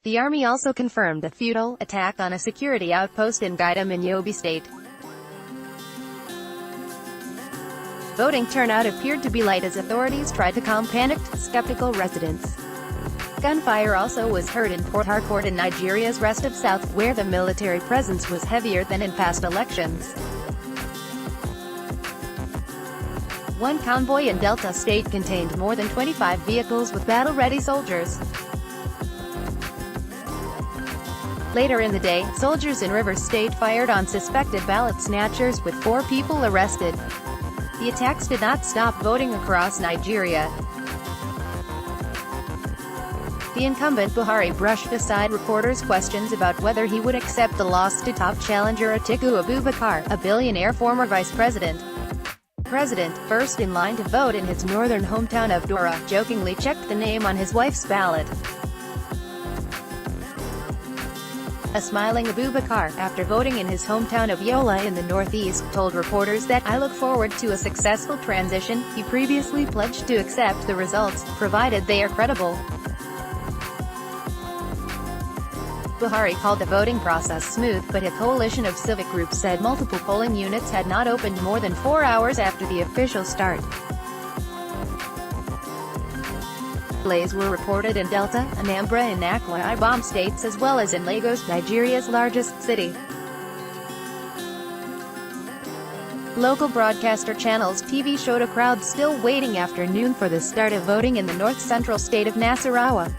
The army also confirmed a futile attack on a security outpost in Geidam in Yobe state. Voting turnout appeared to be light as authorities tried to calm panicked, skeptical residents. Gunfire also was heard in Port Harcourt in Nigeria's restive south, where the military presence was heavier than in past elections. One convoy in Delta State contained more than 25 vehicles with battle-ready soldiers. Later in the day, soldiers in Rivers State fired on suspected ballot snatchers, with 4 people arrested. The attacks did not stop voting across Nigeria. The incumbent Buhari brushed aside reporters' questions about whether he would accept the loss to top challenger Atiku Abubakar, a billionaire former vice president. President, first in line to vote in his northern hometown of Dora, jokingly checked the name on his wife's ballot. A smiling Abubakar, after voting in his hometown of Yola in the northeast, told reporters that, "I look forward to a successful transition." He previously pledged to accept the results, provided they are credible. Buhari called the voting process smooth, but a coalition of civic groups said multiple polling units had not opened more than 4 hours after the official start. Delays were reported in Delta, Anambra and Akwa Ibom states, as well as in Lagos, Nigeria's largest city. Local broadcaster Channels TV showed a crowd still waiting after noon for the start of voting in the north-central state of Nasarawa.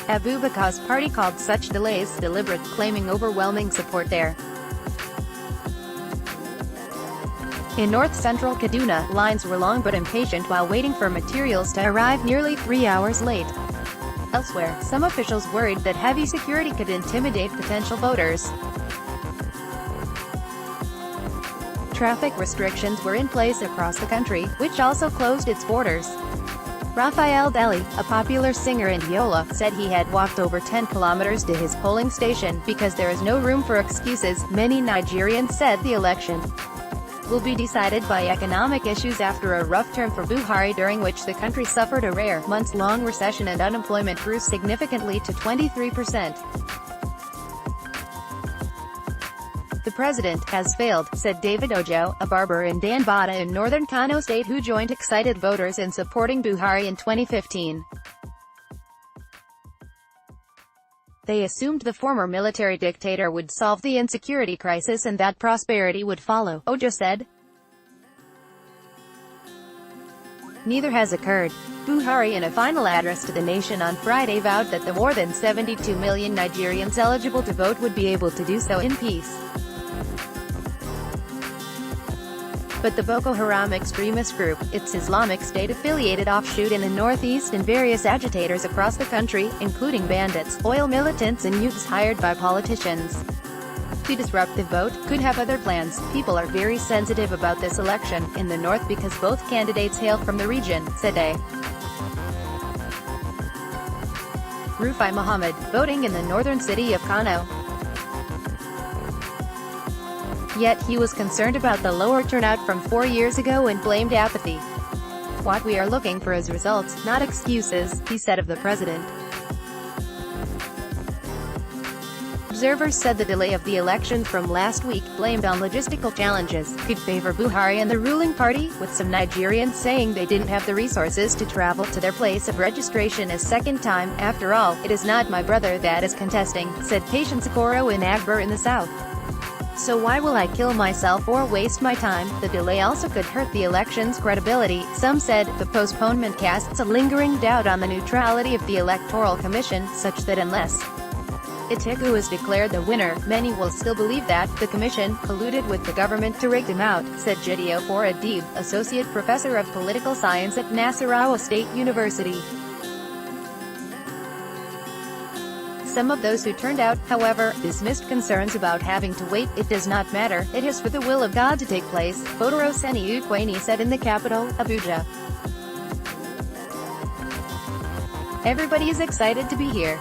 Abubakar's party called such delays deliberate, claiming overwhelming support there. In north-central Kaduna, lines were long but impatient while waiting for materials to arrive nearly 3 hours late. Elsewhere, some officials worried that heavy security could intimidate potential voters. Traffic restrictions were in place across the country, which also closed its borders. Raphael Deli, a popular singer in Yola, said he had walked over 10 kilometers to his polling station, because there is no room for excuses. Many Nigerians said the election will be decided by economic issues after a rough term for Buhari, during which the country suffered a rare, months-long recession and unemployment grew significantly to 23%. The president has failed, said David Ojo, a barber in Danbata in northern Kano state who joined excited voters in supporting Buhari in 2015. They assumed the former military dictator would solve the insecurity crisis and that prosperity would follow, Ojo said. Neither has occurred. Buhari, in a final address to the nation on Friday, vowed that the more than 72 million Nigerians eligible to vote would be able to do so in peace. But the Boko Haram extremist group, its Islamic State-affiliated offshoot in the northeast, and various agitators across the country, including bandits, oil militants and youths hired by politicians to disrupt the vote, could have other plans. People are very sensitive about this election in the north because both candidates hail from the region, said A. Rufai Muhammad, voting in the northern city of Kano. Yet he was concerned about the lower turnout from 4 years ago and blamed apathy. "What we are looking for is results, not excuses," he said of the president. Observers said the delay of the election from last week, blamed on logistical challenges, could favor Buhari and the ruling party, with some Nigerians saying they didn't have the resources to travel to their place of registration a second time. "After all, it is not my brother that is contesting," said Patience Okoro in Agber in the south. "So why will I kill myself or waste my time?" The delay also could hurt the election's credibility. Some said the postponement casts a lingering doubt on the neutrality of the Electoral Commission, such that unless Atiku is declared the winner, many will still believe that the commission colluded with the government to rig him out, said Geidam Adib, associate professor of political science at Nasarawa State University. Some of those who turned out, however, dismissed concerns about having to wait. "It does not matter, it is for the will of God to take place," Fodoroseni Ukweni said in the capital, Abuja. "Everybody is excited to be here.